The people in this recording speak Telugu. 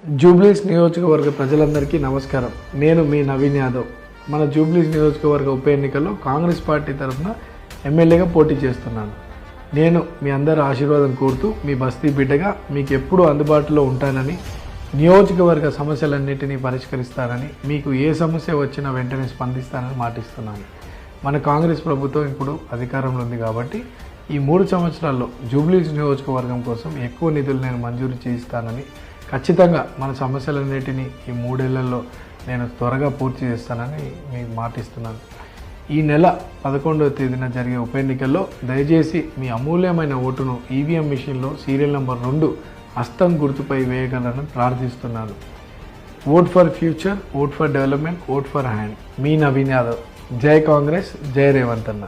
జూబ్లీస్ నియోజకవర్గ ప్రజలందరికీ నమస్కారం. నేను మీ నవీన్ యాదవ్. మన జూబ్లీస్ నియోజకవర్గ ఉప ఎన్నికల్లో కాంగ్రెస్ పార్టీ తరఫున ఎమ్మెల్యేగా పోటీ చేస్తున్నాను. నేను మీ అందరి ఆశీర్వాదం కోరుతూ మీ బస్తీ బిడ్డగా మీకు ఎప్పుడూ అందుబాటులో ఉంటానని, నియోజకవర్గ సమస్యలన్నింటినీ పరిష్కరిస్తానని, మీకు ఏ సమస్య వచ్చినా వెంటనే స్పందిస్తానని మాటిస్తున్నాను. మన కాంగ్రెస్ ప్రభుత్వం ఇప్పుడు అధికారంలో ఉంది కాబట్టి ఈ 3 సంవత్సరాల్లో జూబ్లీస్ నియోజకవర్గం కోసం ఎక్కువ నిధులు నేను మంజూరు చేయిస్తానని, ఖచ్చితంగా మన సమస్యలన్నిటినీ ఈ 3 ఏళ్లలో నేను త్వరగా పూర్తి చేస్తానని మీకు మాటిస్తున్నాను. ఈ నెల 11వ తేదీన జరిగే ఉప ఎన్నికల్లో దయచేసి మీ అమూల్యమైన ఓటును ఈవీఎం మిషన్లో సీరియల్ నెంబర్ 2 హస్తం గుర్తుపై వేయగలరని ప్రార్థిస్తున్నాను. Vote for future, vote for development, vote for hand. మీ నవీన్ యాదవ్. జై కాంగ్రెస్, జై రేవంత్ అన్న.